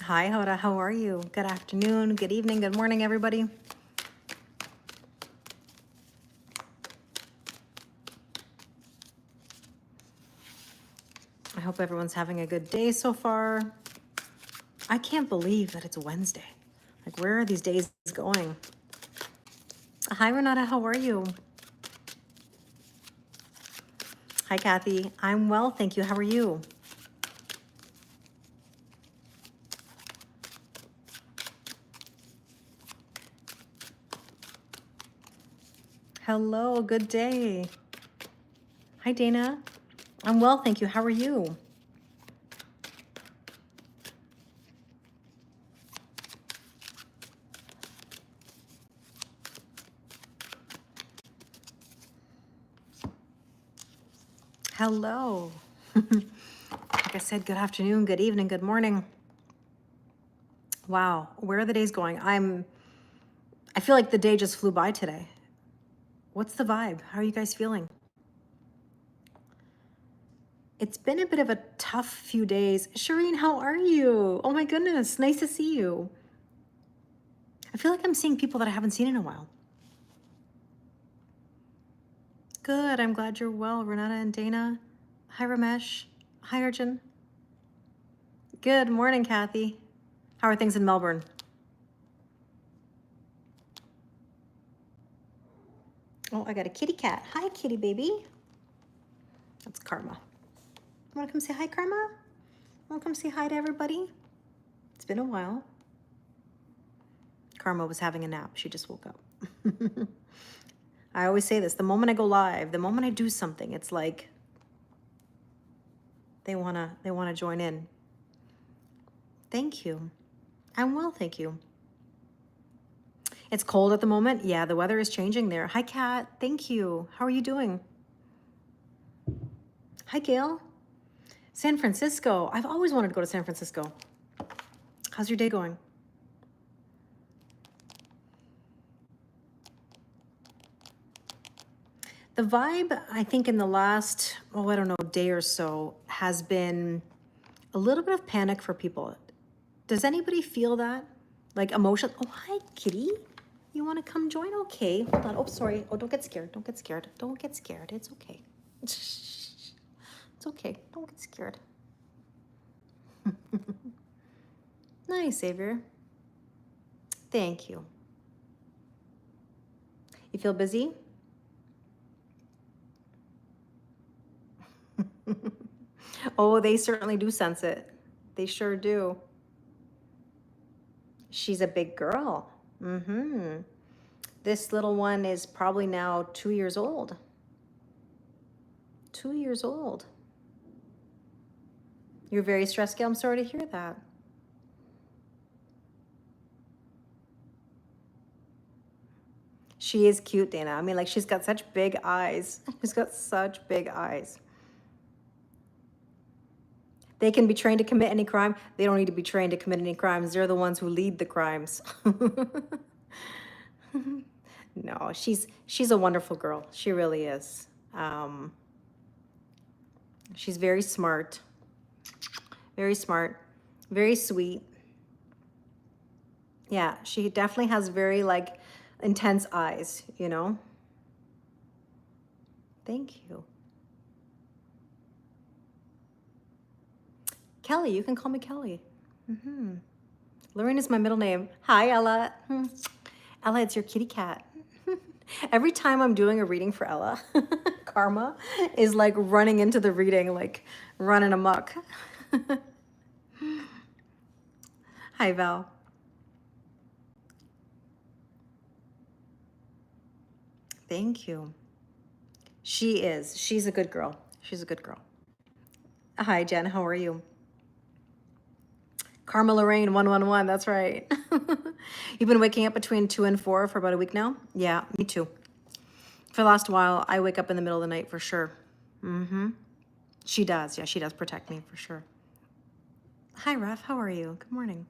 Hi, Hoda. How are you? Good afternoon, good evening, good morning, everybody. I hope everyone's having a good day so far. I can't believe that it's Wednesday. Like, where are these days going? Hi, Renata. How are you? Hi, Kathy. I'm well, thank you. How are you? Hello, good day. Hi, Dana. I'm well, thank you. How are you? Hello. Like I said, good afternoon, good evening, good morning. Wow, where are the days going? I feel like the day just flew by today. What's the vibe? How are you guys feeling? It's been a bit of a tough few days. Shireen, how are you? Oh my goodness, nice to see you. I feel like I'm seeing people that I haven't seen in a while. Good, I'm glad you're well, Renata and Dana. Hi, Ramesh. Hi, Arjun. Good morning, Kathy. How are things in Melbourne? Oh, I got a kitty cat. Hi, kitty baby. That's Karma. Want to come say hi, Karma? Want to come say hi to everybody? It's been a while. Karma was having a nap. She just woke up. I always say this, the moment I go live, the moment I do something, it's like they wanna join in. Thank you. I'm well, thank you. It's cold at the moment. Yeah, the weather is changing there. Hi, Kat. Thank you. How are you doing? Hi, Gail. San Francisco. I've always wanted to go to San Francisco. How's your day going? The vibe, I think in the last, I don't know, day or so has been a little bit of panic for people. Does anybody feel that? Like emotion? Oh, hi, kitty. You want to come join? Okay, hold on. Oh, sorry. Oh, don't get scared. Don't get scared. Don't get scared. It's okay. It's okay. Don't get scared. Nice, Xavier. Thank you. You feel busy? Oh, they certainly do sense it. They sure do. She's a big girl. Mm-hmm. This little one is probably now 2 years old. 2 years old. You're very stressed, Gail. I'm sorry to hear that. She is cute, Dana. I mean, like, she's got such big eyes. She's got such big eyes. They can be trained to commit any crime. They don't need to be trained to commit any crimes. They're the ones who lead the crimes. No, she's a wonderful girl. She really is. She's very smart, very sweet. Yeah, she definitely has very like intense eyes, you know? Thank you. Kelly, you can call me Kelly. Lorraine is my middle name. Hi, Ella. Ella, it's your kitty cat. Every time I'm doing a reading for Ella, Karma is like running into the reading, like running amok. Hi, Val. Thank you. She is. She's a good girl. She's a good girl. Hi, Jen. How are you? Karma Lorraine 111. That's right. You've been waking up between 2 and 4 for about a week now? Yeah, me too. For the last while, I wake up in the middle of the night for sure. She does. Yeah, she does protect me for sure. Hi, Ref. How are you? Good morning.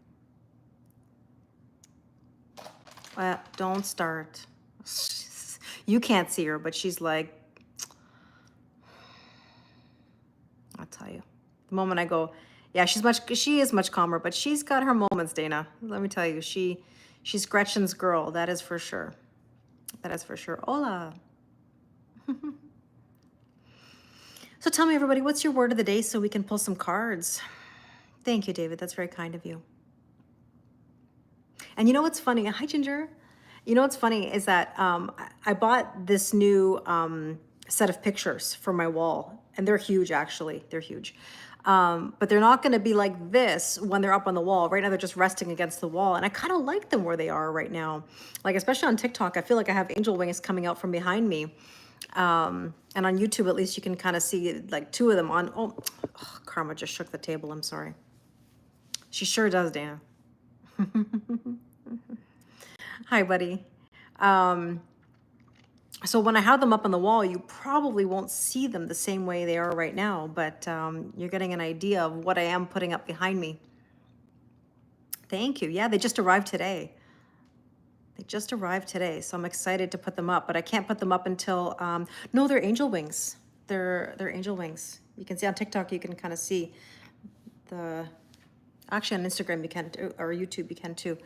Don't start. You can't see her, but she's like, I'll tell you. The moment I go, Yeah, she is much calmer, but she's got her moments, Dana. Let me tell you, she's Gretchen's girl. That is for sure. That is for sure. Hola. So tell me, everybody, what's your word of the day so we can pull some cards? Thank you, David. That's very kind of you. And you know what's funny? Hi, Ginger. You know what's funny is that I bought this new set of pictures for my wall, and they're huge, actually. They're huge. But they're not going to be like this when they're up on the wall. Right now, they're just resting against the wall. And I kind of like them where they are right now. Like, especially on TikTok, I feel like I have angel wings coming out from behind me. And on YouTube, at least you can kind of see like two of them on. Oh, Karma just shook the table. I'm sorry. She sure does, Dana. Hi, buddy. So when I have them up on the wall, you probably won't see them the same way they are right now, but you're getting an idea of what I am putting up behind me. Thank you. Yeah, they just arrived today. They just arrived today, so I'm excited to put them up, but I can't put them up until, no, they're angel wings. They're angel wings. You can see on TikTok, you can kind of see actually on Instagram you can, or YouTube you can too.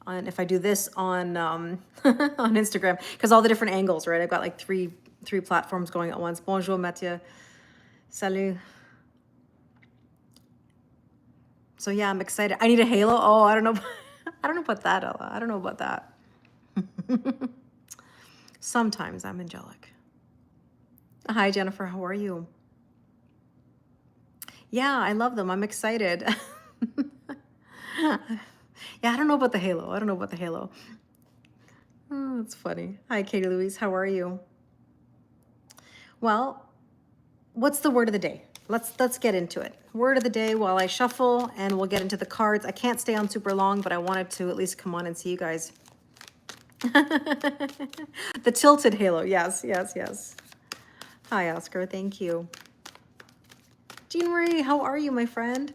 If I do this on on Instagram, because all the different angles, right? I've got like three platforms going at once. Bonjour, Mathieu. Salut. So yeah, I'm excited. I need a halo. Oh, I don't know. I don't know about that, Ella. I don't know about that. Sometimes I'm angelic. Hi, Jennifer. How are you? Yeah, I love them. I'm excited. Yeah, I don't know about the halo. I don't know about the halo. Oh, that's funny. Hi, Katie Louise. How are you? Well, what's the word of the day? Let's get into it. Word of the day while I shuffle, and we'll get into the cards. I can't stay on super long, but I wanted to at least come on and see you guys. The tilted halo. Yes, yes, yes. Hi, Oscar. Thank you. Jean Marie, how are you, my friend?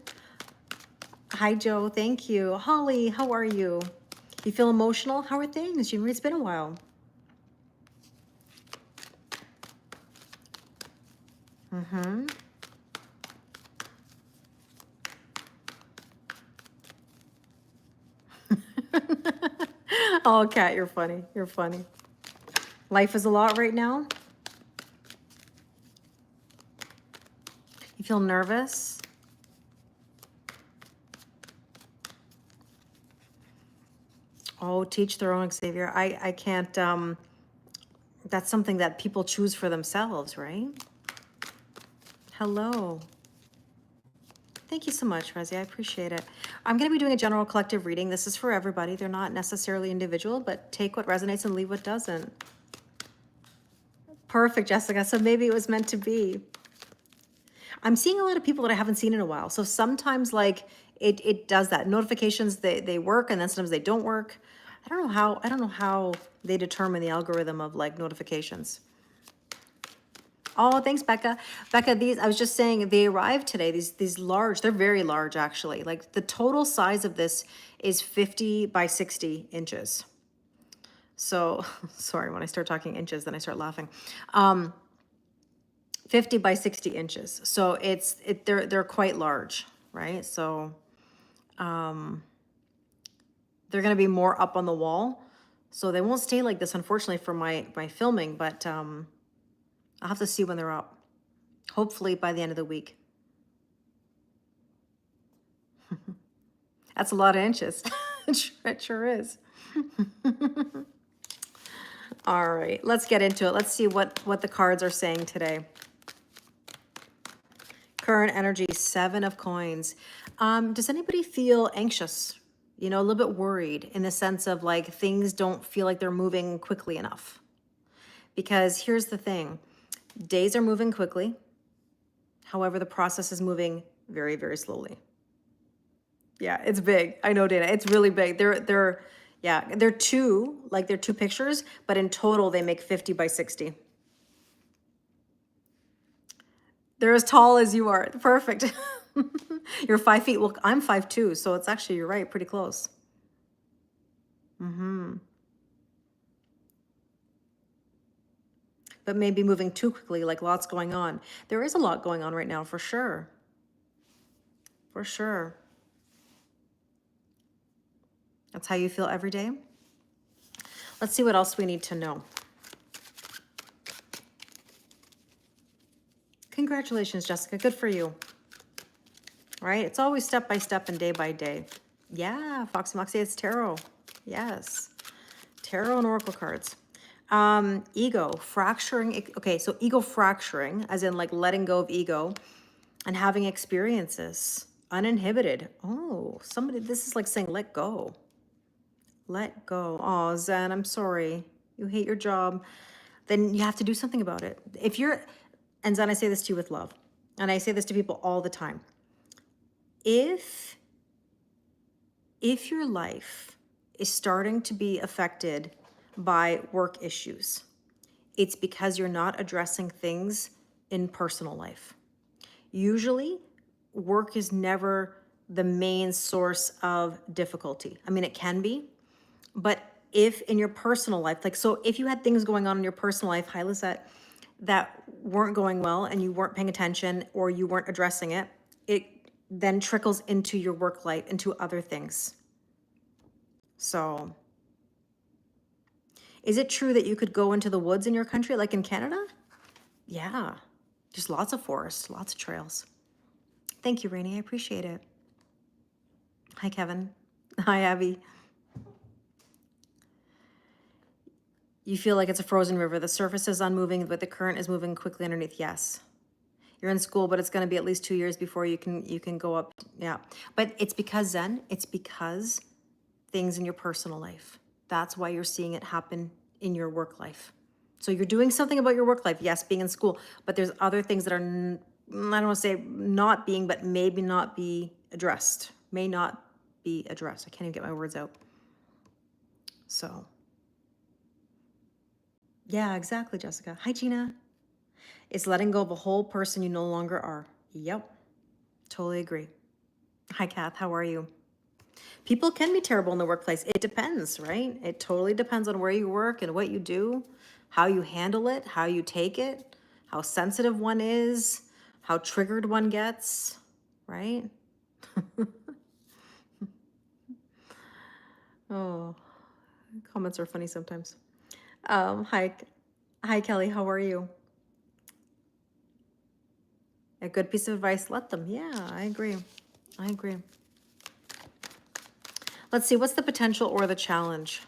Hi, Joe. Thank you. Holly, how are you? You feel emotional? How are things, Jean Marie? It's been a while. Mm-hmm. Oh, Kat, you're funny. You're funny. Life is a lot right now. You feel nervous? Oh, teach their own, Xavier. I can't, that's something that people choose for themselves, right? Hello. Thank you so much, Rezi. I appreciate it. I'm going to be doing a general collective reading. This is for everybody. They're not necessarily individual, but take what resonates and leave what doesn't. Perfect, Jessica. So maybe it was meant to be. I'm seeing a lot of people that I haven't seen in a while. So sometimes like it does that. Notifications, they work, and then sometimes they don't work. I don't know how they determine the algorithm of like notifications. Oh, thanks, Becca. Becca, these, I was just saying, they arrived today. These large, they're very large actually. Like the total size of this is 50 by 60 inches. So, sorry, when I start talking inches, then I start laughing. 50 by 60 inches. So they're quite large, right? So they're going to be more up on the wall. So they won't stay like this, unfortunately, for my filming, but I'll have to see when they're up. Hopefully by the end of the week. That's a lot of inches. It sure is. All right, let's get into it. Let's see what the cards are saying today. Current energy, 7 of coins. Does anybody feel anxious? You know, a little bit worried in the sense of like things don't feel like they're moving quickly enough. Because here's the thing, days are moving quickly. However, the process is moving very, very slowly. Yeah, it's big. I know, Dana. It's really big. They're two pictures, but in total they make 50 by 60. They're as tall as you are. Perfect. You're 5 feet. Well, I'm 5'2", so it's actually, you're right, pretty close. But maybe moving too quickly, like lots going on. There is a lot going on right now, for sure. For sure. That's how you feel every day? Let's see what else we need to know. Congratulations, Jessica. Good for you. Right? It's always step by step and day by day. Yeah, Foxy Moxie, it's tarot. Yes. Tarot and oracle cards. Ego, fracturing. Okay, so ego fracturing, as in like letting go of ego and having experiences. Uninhibited. Oh, somebody, this is like saying let go. Let go. Oh, Zen, I'm sorry. You hate your job. Then you have to do something about it. If you're, and Zen, I say this to you with love, and I say this to people all the time. If your life is starting to be affected by work issues, it's because you're not addressing things in personal life. Usually, work is never the main source of difficulty. I mean, it can be, but if in your personal life, like, so if you had things going on in your personal life, hi Lisette, that weren't going well and you weren't paying attention or you weren't addressing it, it then trickles into your work life, into other things. So, is it true that you could go into the woods in your country, like in Canada? Yeah, just lots of forests, lots of trails. Thank you, Rainey, I appreciate it. Hi, Kevin. Hi, Abby. You feel like it's a frozen river. The surface is unmoving, but the current is moving quickly underneath. Yes. You're in school, but it's going to be at least 2 years before you can go up. Yeah. But it's because Zen, it's because things in your personal life. That's why you're seeing it happen in your work life. So you're doing something about your work life. Yes, being in school, but there's other things that are, I don't want to say not being, but maybe not be addressed. May not be addressed. I can't even get my words out. So. Yeah, exactly, Jessica. Hi, Gina. It's letting go of a whole person you no longer are. Yep, totally agree. Hi, Kath. How are you? People can be terrible in the workplace. It depends, right? It totally depends on where you work and what you do, how you handle it, how you take it, how sensitive one is, how triggered one gets, right? Oh, comments are funny sometimes. Hi, Kelly. How are you? A good piece of advice, let them. Yeah, I agree. I agree. Let's see, what's the potential or the challenge?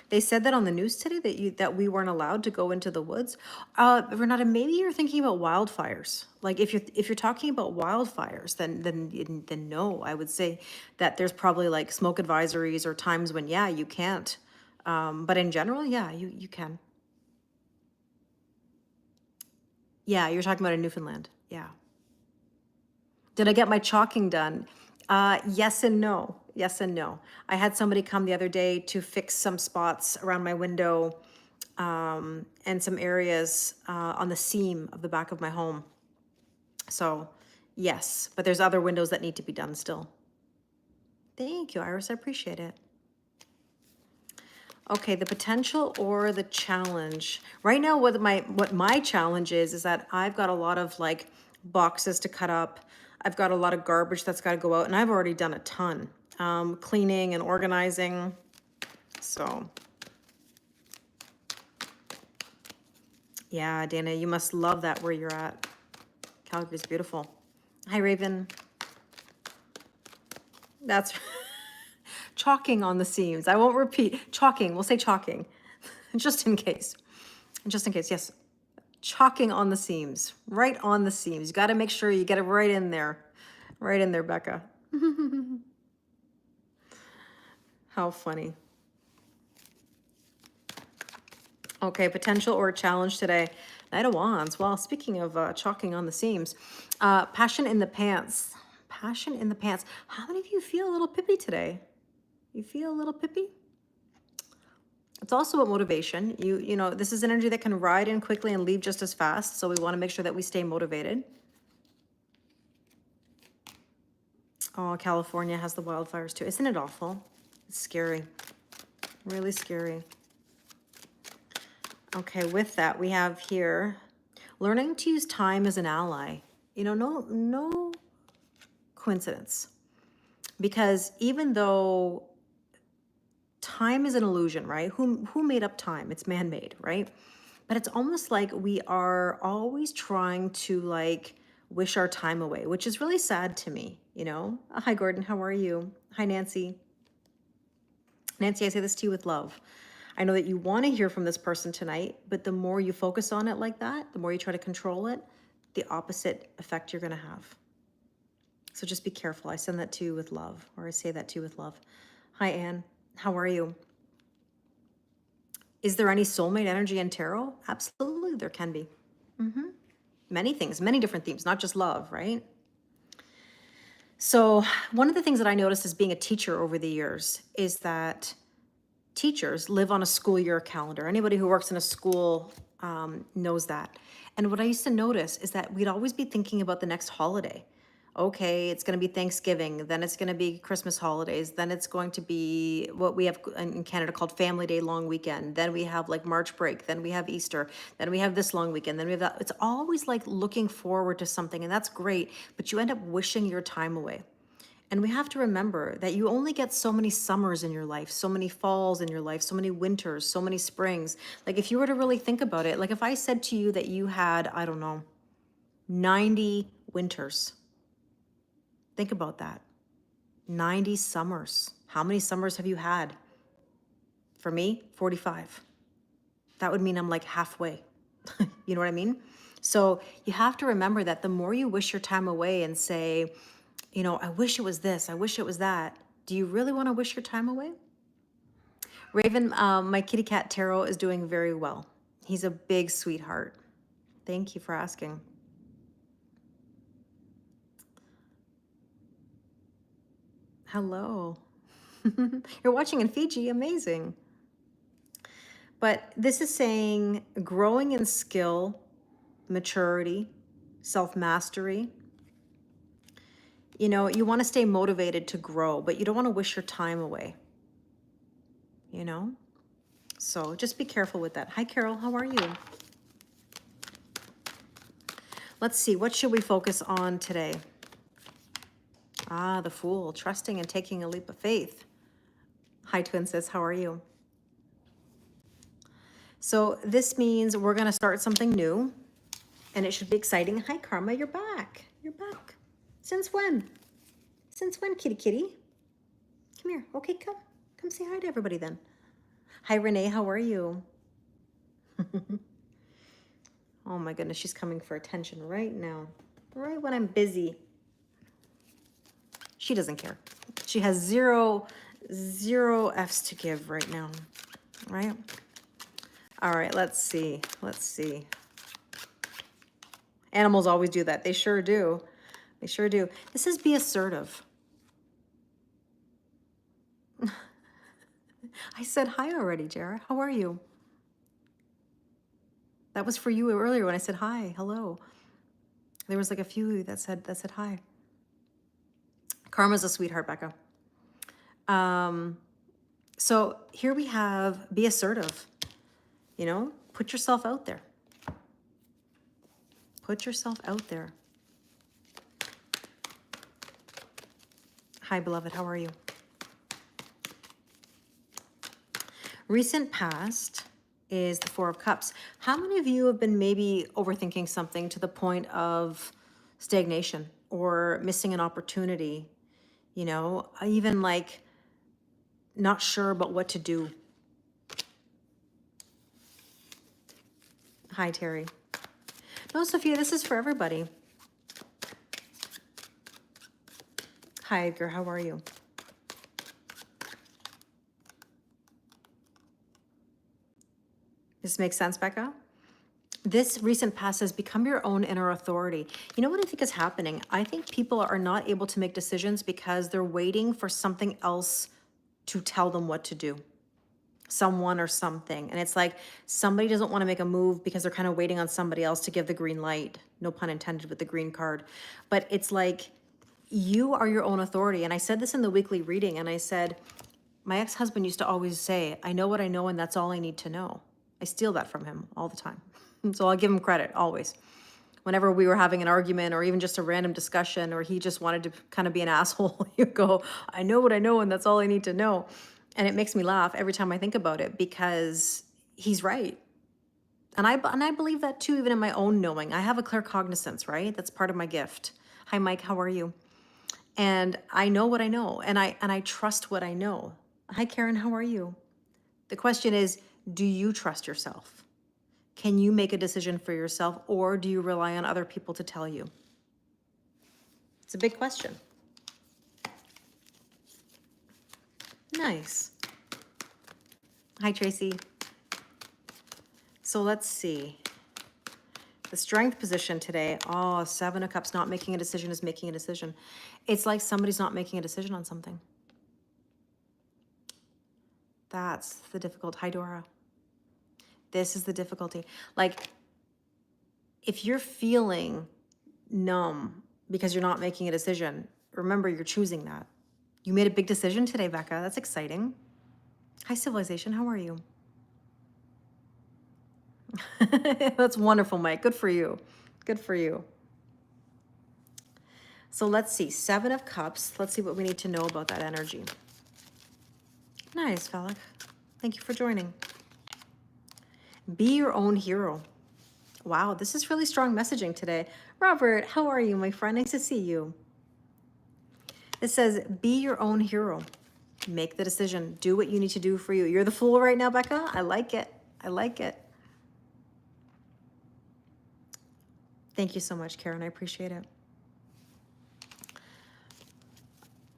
They said that on the news today that we weren't allowed to go into the woods. Renata, maybe you're thinking about wildfires. Like if you're talking about wildfires, then no, I would say that there's probably like smoke advisories or times when you can't. But in general, you can. Yeah, you're talking about in Newfoundland. Yeah. Did I get my chalking done? Yes and no. Yes and no. I had somebody come the other day to fix some spots around my window and some areas on the seam of the back of my home. So, yes, but there's other windows that need to be done still. Thank you, Iris. I appreciate it. Okay, the potential or the challenge. Right now, what my challenge is that I've got a lot of like boxes to cut up. I've got a lot of garbage that's got to go out, and I've already done a ton cleaning and organizing. So, yeah, Dana, you must love that where you're at. Calgary's beautiful. Hi, Raven. That's chalking on the seams. I won't repeat. Chalking. We'll say chalking, just in case. Just in case. Yes. Chalking on the seams. Right on the seams. You got to make sure you get it right in there. Right in there, Becca. How funny. Okay, potential or challenge today. Knight of Wands. Well, speaking of chalking on the seams, passion in the pants. Passion in the pants. How many of you feel a little pippy today? You feel a little pippy? It's also about motivation. You know, this is an energy that can ride in quickly and leave just as fast. So we want to make sure that we stay motivated. Oh, California has the wildfires too. Isn't it awful? It's scary. Really scary. Okay, with that, we have here learning to use time as an ally. No coincidence. Because even though time is an illusion, right? Who made up time? It's man-made, right? But it's almost like we are always trying to like wish our time away, which is really sad to me, Hi, Gordon, how are you? Hi, Nancy. Nancy, I say this to you with love. I know that you want to hear from this person tonight, but the more you focus on it like that, the more you try to control it, the opposite effect you're going to have. So just be careful. I send that to you with love, or I say that to you with love. Hi, Anne. How are you? Is there any soulmate energy in tarot? Absolutely, there can be. Many things, many different themes, not just love, right? So one of the things that I noticed as being a teacher over the years is that teachers live on a school year calendar. Anybody who works in a school knows that. And what I used to notice is that we'd always be thinking about the next holiday. Okay, it's going to be Thanksgiving, then it's going to be Christmas holidays, then it's going to be what we have in Canada called Family Day long weekend, then we have like March break, then we have Easter, then we have this long weekend, then we have that. It's always like looking forward to something, and that's great, but you end up wishing your time away. And we have to remember that you only get so many summers in your life, so many falls in your life, so many winters, so many springs. Like if you were to really think about it, like if I said to you that you had, I don't know, 90 winters, think about that. 90 summers. How many summers have you had? For me, 45. That would mean I'm like halfway. You know what I mean? So you have to remember that the more you wish your time away and say, I wish it was this, I wish it was that. Do you really want to wish your time away? Raven, my kitty cat Taro is doing very well. He's a big sweetheart. Thank you for asking. Hello. You're watching in Fiji, amazing. But this is saying growing in skill, maturity, self-mastery. You want to stay motivated to grow, but you don't want to wish your time away. So just be careful with that. Hi, Carol, how are you? Let's see, what should we focus on today? The Fool, trusting and taking a leap of faith. Hi, Twin Sis, how are you? So this means we're going to start something new, and it should be exciting. Hi, Karma, you're back. You're back. Since when? Since when, kitty kitty? Come here. Okay, come. Come say hi to everybody then. Hi, Renee, how are you? Oh my goodness, she's coming for attention right now. Right when I'm busy. She doesn't care. She has zero F's to give right now, right? All right, let's see. Let's see. Animals always do that. They sure do. They sure do. This is be assertive. I said hi already, Jara. How are you? That was for you earlier when I said hi. Hello. There was like a few that said hi. Karma's a sweetheart, Becca. So here we have be assertive. Put yourself out there. Put yourself out there. Hi, beloved. How are you? Recent past is the Four of Cups. How many of you have been maybe overthinking something to the point of stagnation or missing an opportunity? Even like not sure about what to do. Hi, Terry. No, Sophia, this is for everybody. Hi, Edgar, how are you? This makes sense, Becca? This recent past has become your own inner authority. You know what I think is happening? I think people are not able to make decisions because they're waiting for something else to tell them what to do. Someone or something. And it's like somebody doesn't want to make a move because they're kind of waiting on somebody else to give the green light. No pun intended with the green card. But it's like you are your own authority. And I said this in the weekly reading, and I said, my ex-husband used to always say, I know what I know, and that's all I need to know. I steal that from him all the time. So I'll give him credit always. Whenever we were having an argument or even just a random discussion, or he just wanted to kind of be an asshole, you go, I know what I know, and that's all I need to know. And it makes me laugh every time I think about it, because he's right. And I believe that too, even in my own knowing. I have a clear cognizance, right? That's part of my gift. Hi, Mike, how are you? And I know what I know, and I trust what I know. Hi, Karen, how are you? The question is, do you trust yourself? Can you make a decision for yourself, or do you rely on other people to tell you? It's a big question. Nice. Hi, Tracy. So let's see. The strength position today. Oh, 7 of Cups, not making a decision is making a decision. It's like somebody's not making a decision on something. That's the difficult. Hi, Dora. This is the difficulty. Like, if you're feeling numb because you're not making a decision, remember you're choosing that. You made a big decision today, Becca. That's exciting. Hi, Civilization. How are you? That's wonderful, Mike. Good for you. Good for you. So let's see. 7 of Cups. Let's see what we need to know about that energy. Nice, Felix. Thank you for joining. Be your own hero. Wow, this is really strong messaging today. Robert, how are you, my friend? Nice to see you. It says, be your own hero. Make the decision. Do what you need to do for you. You're the fool right now, Becca. I like it. I like it. Thank you so much, Karen. I appreciate it.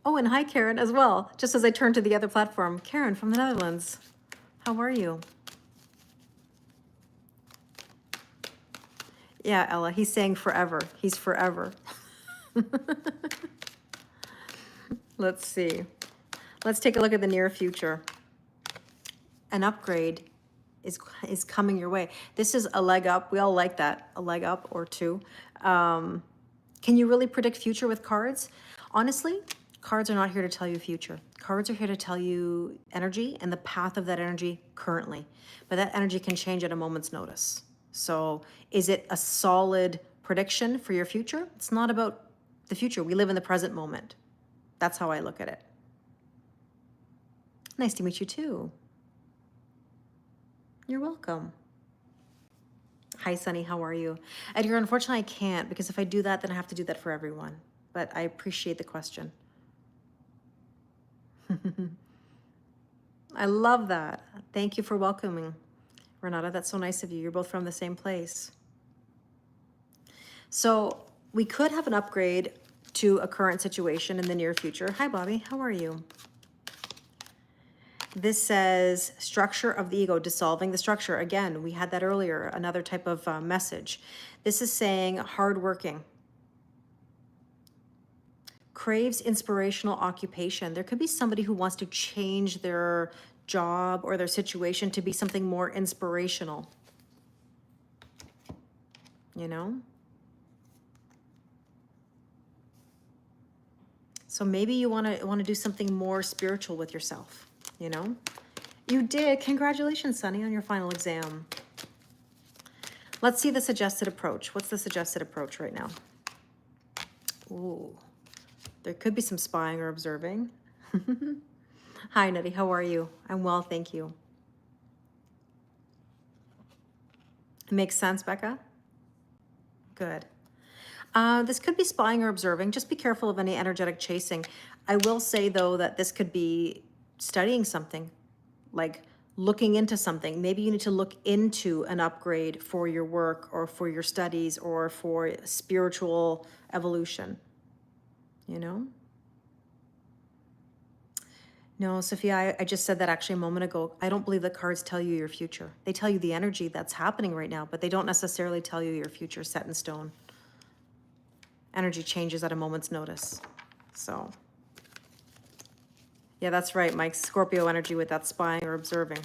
Oh, and hi, Karen, as well. Just as I turn to the other platform. Karen from the Netherlands. How are you? Yeah, Ella, he's saying forever. He's forever. Let's see. Let's take a look at the near future. An upgrade is coming your way. This is a leg up. We all like that, a leg up or two. Can you really predict future with cards? Honestly, cards are not here to tell you future. Cards are here to tell you energy and the path of that energy currently. But that energy can change at a moment's notice. So is it a solid prediction for your future? It's not about the future. We live in the present moment. That's how I look at it. Nice to meet you too. You're welcome. Hi, Sunny. How are you? Edgar, unfortunately, I can't, because if I do that, then I have to do that for everyone. But I appreciate the question. I love that. Thank you for welcoming. Renata, that's so nice of you. You're both from the same place. So we could have an upgrade to a current situation in the near future. Hi, Bobby. How are you? This says structure of the ego, dissolving the structure. Again, we had that earlier, another type of message. This is saying hardworking. Craves inspirational occupation. There could be somebody who wants to change their job or their situation to be something more inspirational. You know? So maybe you want to do something more spiritual with yourself, you know? You did. Congratulations, Sunny, on your final exam. Let's see the suggested approach. What's the suggested approach right now? Ooh, there could be some spying or observing. Hi, Nutty. How are you? I'm well, thank you. Makes sense, Becca? Good. This could be spying or observing. Just be careful of any energetic chasing. I will say, though, that this could be studying something, like looking into something. Maybe you need to look into an upgrade for your work or for your studies or for spiritual evolution, you know? No, Sophia, I just said that actually a moment ago. I don't believe that cards tell you your future. They tell you the energy that's happening right now, but they don't necessarily tell you your future set in stone. Energy changes at a moment's notice. So, yeah, that's right, Mike. Scorpio energy with that spying or observing.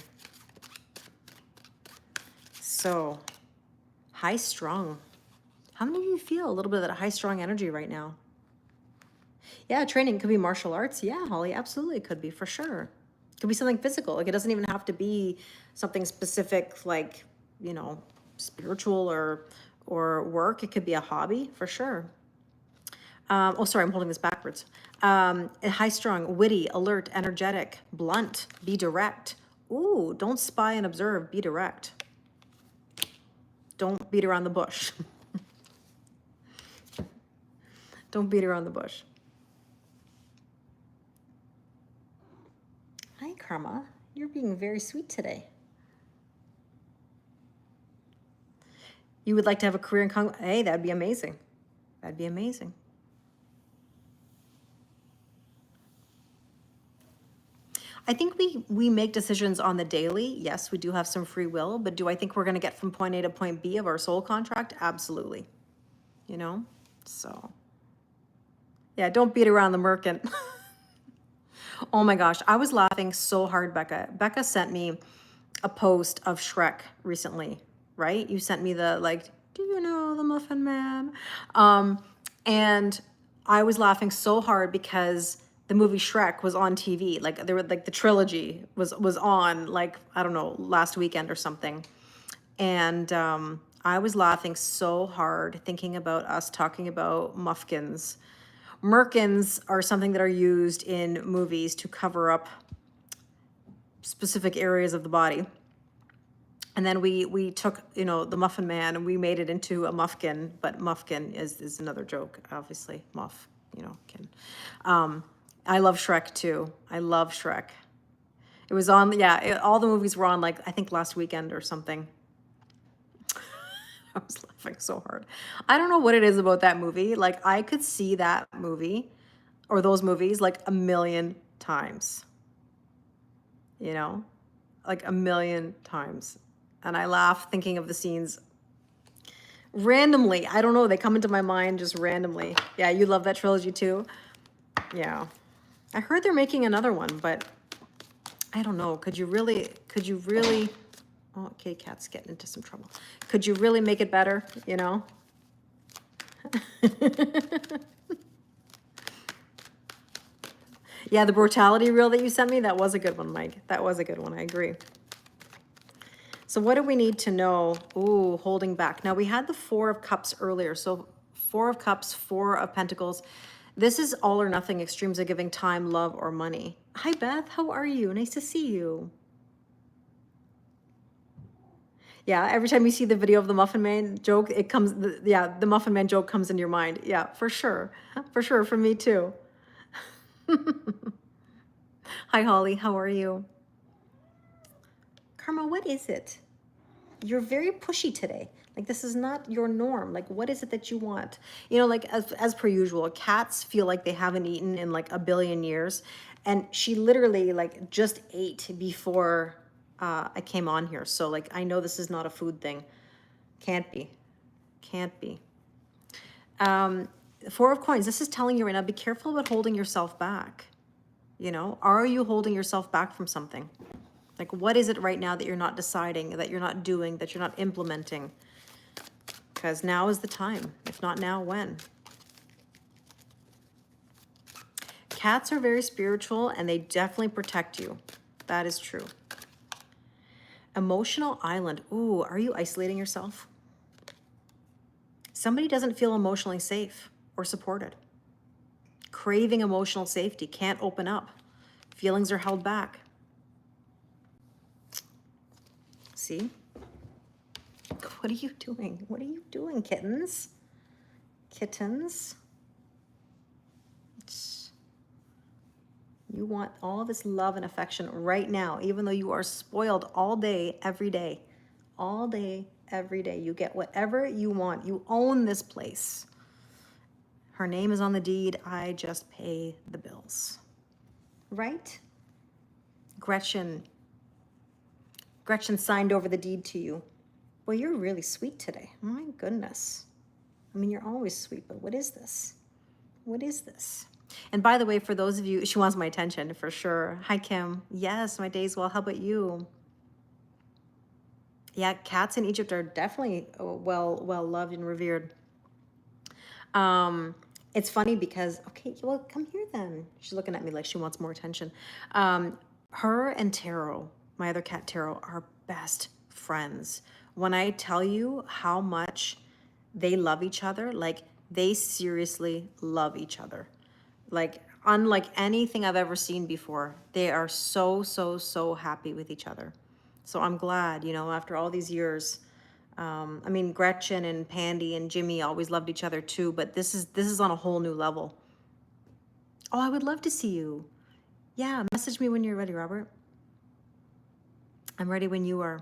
So, high strung. How many of you feel a little bit of that high strung energy right now? Yeah, training could be martial arts. Yeah, Holly, absolutely it could be, for sure. It could be something physical. Like, it doesn't even have to be something specific, like, you know, spiritual or work. It could be a hobby for sure. Oh, sorry, I'm holding this backwards. High strung, witty, alert, energetic, blunt, be direct. Ooh, don't spy and observe, be direct. Don't beat around the bush. Don't beat around the bush. Hi, Karma. You're being very sweet today. You would like to have a career in Congo? Hey, that'd be amazing. That'd be amazing. I think we make decisions on the daily. Yes, we do have some free will, but do I think we're going to get from point A to point B of our soul contract? Absolutely. You know? So, yeah, don't beat around the merkin. Oh my gosh, I was laughing so hard, Becca. Becca sent me a post of Shrek recently, right? You sent me the, like, do you know the Muffin Man? And I was laughing so hard because the movie Shrek was on TV. Like, there were, like, the trilogy was on, like, I don't know, last weekend or something. And I was laughing so hard thinking about us talking about muffkins. Merkins are something that are used in movies to cover up specific areas of the body. And then we took, you know, the Muffin Man and we made it into a muffkin, but muffkin is another joke, obviously. Muff, you know, kin. I love Shrek too. I love Shrek. It was on, yeah, all the movies were on, like, I think last weekend or something. I was laughing so hard. I don't know what it is about that movie. Like, I could see that movie or those movies like a million times, you know, like a million times. And I laugh thinking of the scenes randomly. I don't know. They come into my mind just randomly. Yeah, you love that trilogy too? Yeah. I heard they're making another one, but I don't know. Could you really, oh, kitty cat's getting into some trouble. Could you really make it better, you know? Yeah, the brutality reel that you sent me, that was a good one, Mike. That was a good one, I agree. So what do we need to know? Ooh, holding back. Now we had the Four of Cups earlier. So Four of Cups, Four of Pentacles. This is all or nothing, extremes of giving time, love, or money. Hi, Beth. How are you? Nice to see you. Yeah, every time you see the video of the Muffin Man joke, it comes, the Muffin Man joke comes in your mind. Yeah, for sure. For sure, for me too. Hi, Holly. How are you? Karma, what is it? You're very pushy today. Like, this is not your norm. Like, what is it that you want? You know, like, as per usual, cats feel like they haven't eaten in like a billion years. And she literally like just ate before I came on here. So like, I know this is not a food thing. Can't be. Can't be. Four of Coins. This is telling you right now, be careful about holding yourself back. You know, are you holding yourself back from something? Like, what is it right now that you're not deciding, that you're not doing, that you're not implementing? Because now is the time. If not now, when? Cats are very spiritual and they definitely protect you. That is true. Emotional island. Ooh, are you isolating yourself? Somebody doesn't feel emotionally safe or supported. Craving emotional safety, can't open up. Feelings are held back. See? What are you doing? What are you doing, kittens? Kittens? You want all this love and affection right now, even though you are spoiled all day, every day. All day, every day. You get whatever you want. You own this place. Her name is on the deed. I just pay the bills. Right? Gretchen signed over the deed to you. Well, you're really sweet today. My goodness. I mean, you're always sweet, but what is this? What is this? And by the way, for those of you, she wants my attention for sure. Hi, Kim. Yes, my day's well. How about you? Yeah, cats in Egypt are definitely well loved and revered. It's funny because, okay, well, come here then. She's looking at me like she wants more attention. Her and Taro, my other cat Taro, are best friends. When I tell you how much they love each other, like they seriously love each other. Like unlike anything I've ever seen before. They are so, so, so happy with each other. So I'm glad, you know, after all these years, I mean, Gretchen and Pandy and Jimmy always loved each other too, but this is on a whole new level. Oh, I would love to see you. Yeah, message me when you're ready, Robert. I'm ready when you are.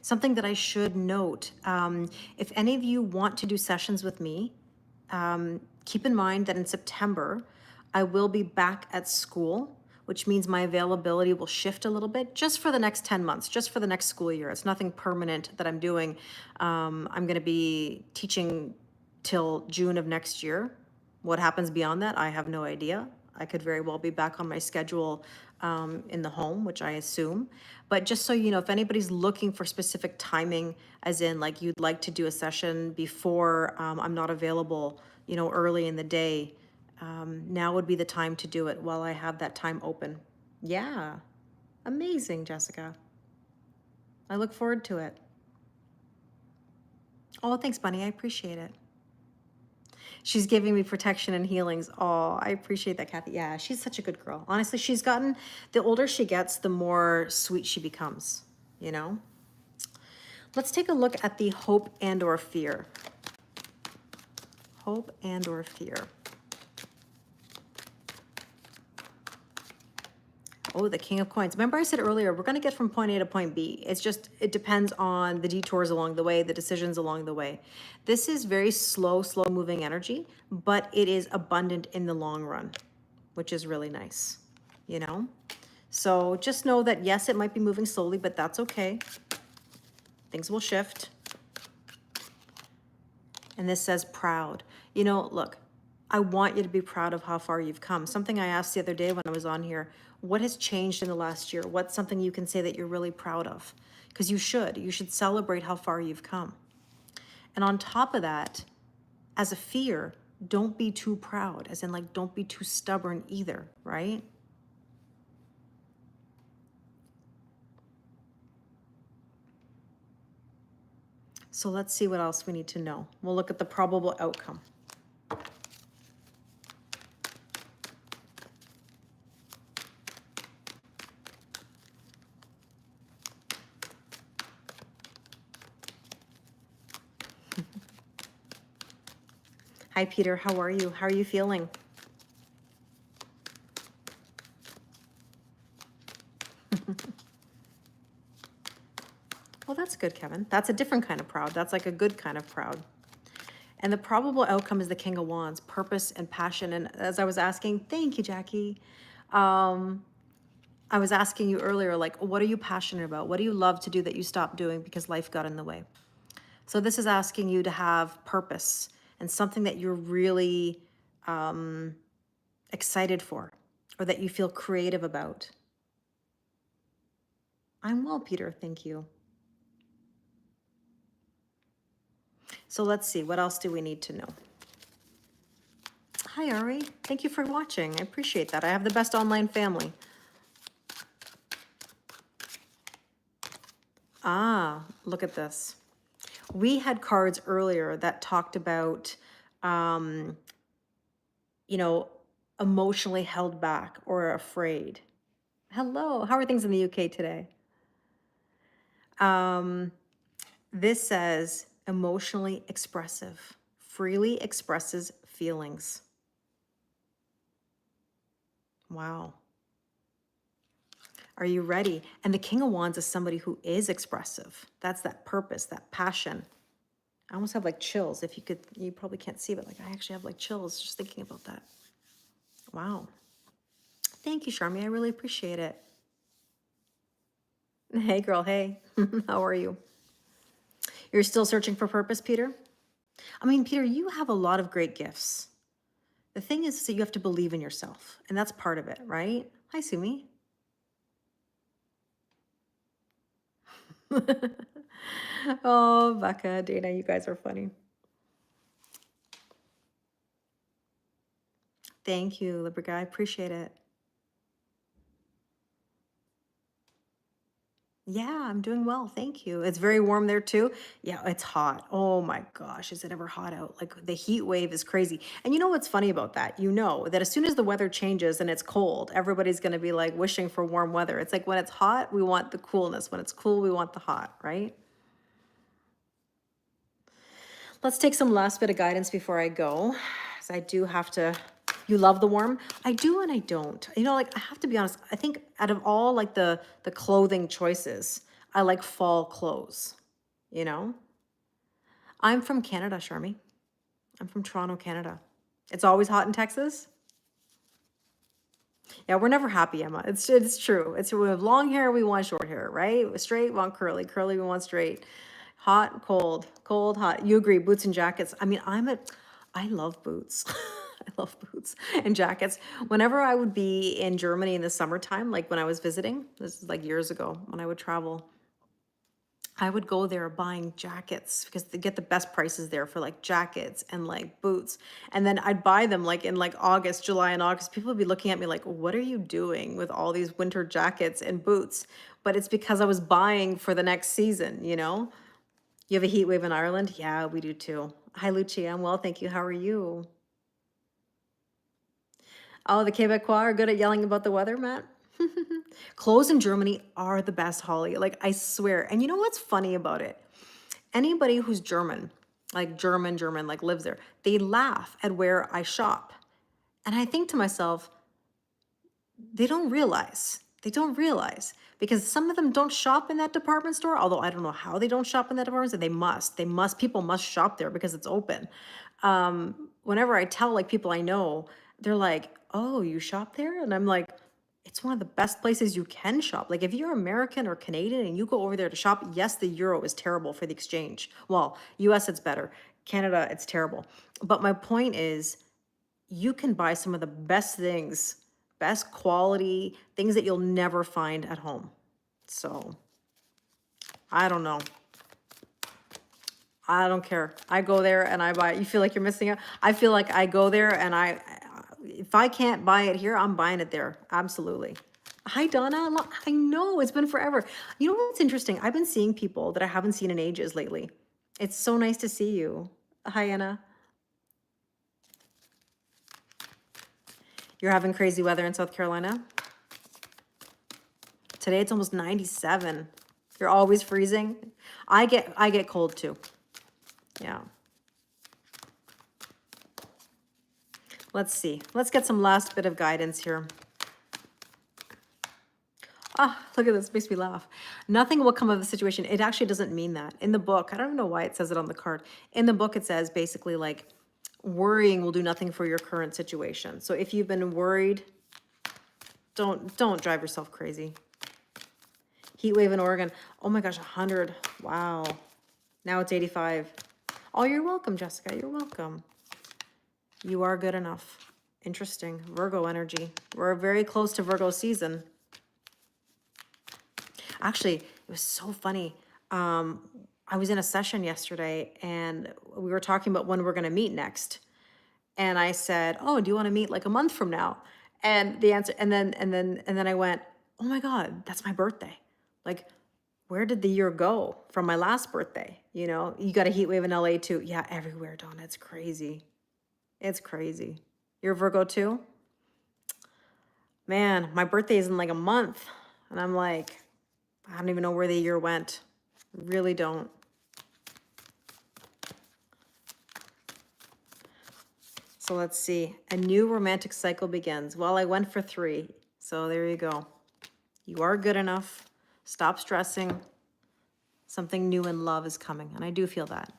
Something that I should note, if any of you want to do sessions with me, keep in mind that in September, I will be back at school, which means my availability will shift a little bit just for the next 10 months, just for the next school year. It's nothing permanent that I'm doing. I'm going to be teaching till June of next year. What happens beyond that, I have no idea. I could very well be back on my schedule in the home, which I assume. But just so you know, if anybody's looking for specific timing, as in like you'd like to do a session before I'm not available, you know, early in the day, now would be the time to do it while I have that time open. Yeah, amazing, Jessica. I look forward to it. Oh, thanks, Bunny. I appreciate it. She's giving me protection and healings. Oh, I appreciate that, Kathy. Yeah, she's such a good girl. Honestly, she's gotten, the older she gets, the more sweet she becomes, you know? Let's take a look at the hope and or fear. Hope and or fear. Oh, the King of Coins. Remember I said earlier, we're going to get from point A to point B. It's just, it depends on the detours along the way, the decisions along the way. This is very slow moving energy, but it is abundant in the long run, which is really nice, you know? So just know that, yes, it might be moving slowly, but that's okay. Things will shift. And this says proud. You know, look, I want you to be proud of how far you've come. Something I asked the other day when I was on here, what has changed in the last year? What's something you can say that you're really proud of? Because you should celebrate how far you've come. And on top of that, as a fear, don't be too proud, as in like, don't be too stubborn either, right? So let's see what else we need to know. We'll look at the probable outcome. Hi, Peter. How are you? How are you feeling? Well, that's good, Kevin. That's a different kind of proud. That's like a good kind of proud. And the probable outcome is the King of Wands, purpose and passion. And as I was asking, thank you, Jackie. I was asking you earlier, like, what are you passionate about? What do you love to do that you stopped doing because life got in the way? So this is asking you to have purpose and something that you're really excited for or that you feel creative about. I'm well, Peter. Thank you. So let's see, what else do we need to know? Hi, Ari. Thank you for watching. I appreciate that. I have the best online family. Ah, look at this. We had cards earlier that talked about, you know, emotionally held back or afraid. Hello, how are things in the UK today? This says emotionally expressive, freely expresses feelings. Wow. Are you ready? And the King of Wands is somebody who is expressive. That's that purpose, that passion. I almost have like chills. If you could, you probably can't see, but like I actually have like chills just thinking about that. Wow. Thank you, Charmy. I really appreciate it. Hey, girl. Hey, how are you? You're still searching for purpose, Peter? I mean, Peter, you have a lot of great gifts. The thing is that you have to believe in yourself, and that's part of it, right? Hi, Sumi. Oh, Becca, Dana, you guys are funny. Thank you, Libra guy. Appreciate it. Yeah, I'm doing well. Thank you. It's very warm there too. Yeah, it's hot. Oh my gosh, is it ever hot out? Like the heat wave is crazy. And you know what's funny about that? You know that as soon as the weather changes and it's cold, everybody's going to be like wishing for warm weather. It's like when it's hot, we want the coolness. When it's cool, we want the hot, right? Let's take some last bit of guidance before I go. 'Cause I do have to. You love the warm? I do and I don't. You know, like I have to be honest. I think out of all like the clothing choices, I like fall clothes. You know, I'm from Canada, Charmy. I'm from Toronto, Canada. It's always hot in Texas. Yeah, we're never happy, Emma. It's true. It's we have long hair, we want short hair, right? Straight, we want curly. Curly, we want straight. Hot, cold, cold, hot. You agree, boots and jackets. I mean, I love boots. I love boots and jackets. Whenever I would be in Germany in the summertime, like when I was visiting, this is like years ago when I would travel, I would go there buying jackets because they get the best prices there for like jackets and like boots. And then I'd buy them like in like August, July and August. People would be looking at me like, what are you doing with all these winter jackets and boots? But it's because I was buying for the next season, you know? You have a heat wave in Ireland? Yeah, we do too. Hi, Lucia. I'm well, thank you. How are you? Oh, the Quebecois are good at yelling about the weather, Matt. Clothes in Germany are the best, Holly. Like, I swear. And you know what's funny about it? Anybody who's German, like German, like lives there, they laugh at where I shop. And I think to myself, they don't realize. They don't realize because some of them don't shop in that department store, although I don't know how they don't shop in that department store. They must. They must. People must shop there because it's open. Whenever I tell like people I know, they're like, "Oh, you shop there?" And I'm like, "It's one of the best places you can shop. Like if you're American or Canadian and you go over there to shop, yes, the euro is terrible for the exchange. Well, US it's better. Canada it's terrible. But my point is you can buy some of the best things, best quality things that you'll never find at home. So I don't know. I don't care. I go there and I buy it. You feel like you're missing out? I feel like I go there and if I can't buy it here, I'm buying it there. Absolutely. Hi, Donna. I know it's been forever. You know what's interesting? I've been seeing people that I haven't seen in ages lately. It's so nice to see you. Hi, Anna. You're having crazy weather in South Carolina? Today it's almost 97. You're always freezing. I get cold too. Yeah. Let's see. Let's get some last bit of guidance here. Ah, look at this. Makes me laugh. Nothing will come of the situation. It actually doesn't mean that. In the book, I don't even know why it says it on the card. In the book, it says basically like worrying will do nothing for your current situation. So if you've been worried, don't drive yourself crazy. Heat wave in Oregon. Oh my gosh, 100. Wow. Now it's 85. Oh, you're welcome, Jessica. You're welcome. You are good enough. Interesting. Virgo energy. We're very close to Virgo season. Actually, it was so funny. I was in a session yesterday and we were talking about when we're going to meet next. And I said, "Oh, do you want to meet like a month from now?" And the answer, and then I went, "Oh my God, that's my birthday. Like, where did the year go from my last birthday? You know, you got a heat wave in LA too. Yeah, everywhere, Donna. It's crazy. It's crazy. You're a Virgo too? Man, my birthday is in like a month. And I'm like, I don't even know where the year went. Really don't. So let's see. A new romantic cycle begins. Well, I went for 3. So there you go. You are good enough. Stop stressing. Something new in love is coming. And I do feel that.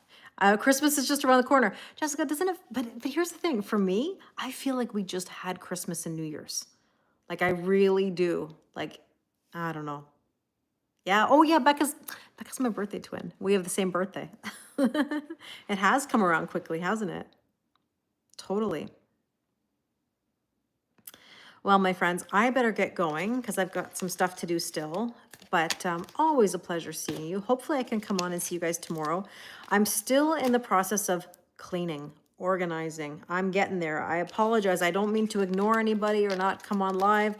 Christmas is just around the corner. Jessica, doesn't it? But here's the thing. For me, I feel like we just had Christmas and New Year's. Like I really do. Like, I don't know. Yeah. Oh yeah, Becca's my birthday twin. We have the same birthday. It has come around quickly, hasn't it? Totally. Well, my friends, I better get going because I've got some stuff to do still. But always a pleasure seeing you. Hopefully I can come on and see you guys tomorrow. I'm still in the process of cleaning, organizing. I'm getting there. I apologize. I don't mean to ignore anybody or not come on live.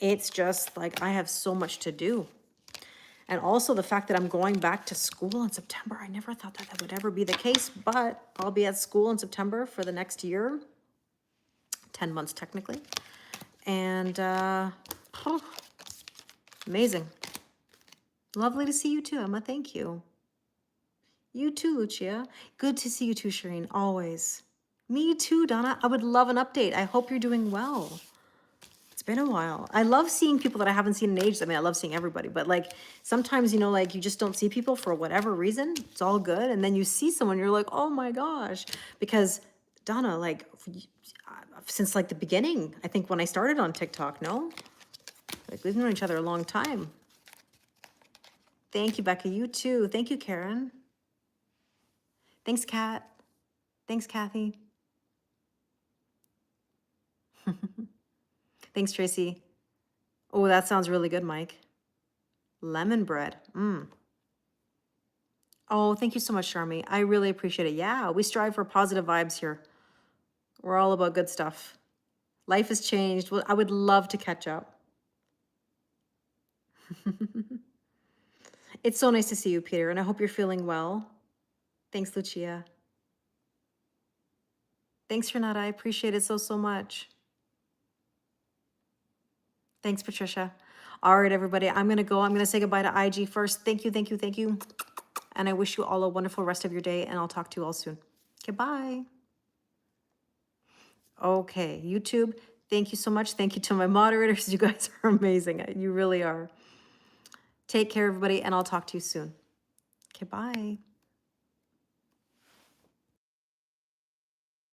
It's just like I have so much to do. And also the fact that I'm going back to school in September. I never thought that would ever be the case, but I'll be at school in September for the next year, 10 months technically. And amazing. Lovely to see you too, Emma. Thank you. You too, Lucia. Good to see you too, Shireen. Always. Me too, Donna. I would love an update. I hope you're doing well. It's been a while. I love seeing people that I haven't seen in ages. I mean, I love seeing everybody, but like sometimes, you know, like you just don't see people for whatever reason. It's all good. And then you see someone, you're like, oh my gosh. Because Donna, like since like the beginning, I think when I started on TikTok, no? Like we've known each other a long time. Thank you, Becca. You too. Thank you, Karen. Thanks, Kat. Thanks, Kathy. Thanks, Tracy. Oh, that sounds really good, Mike. Lemon bread. Oh, thank you so much, Charmy. I really appreciate it. Yeah, we strive for positive vibes here. We're all about good stuff. Life has changed. Well, I would love to catch up. It's so nice to see you, Peter, and I hope you're feeling well. Thanks, Lucia. Thanks, Renata. I appreciate it so, so much. Thanks, Patricia. All right, everybody, I'm going to go. I'm going to say goodbye to IG first. Thank you, thank you, thank you. And I wish you all a wonderful rest of your day, and I'll talk to you all soon. Goodbye. Okay, YouTube, thank you so much. Thank you to my moderators. You guys are amazing. You really are. Take care, everybody, and I'll talk to you soon. Okay, bye.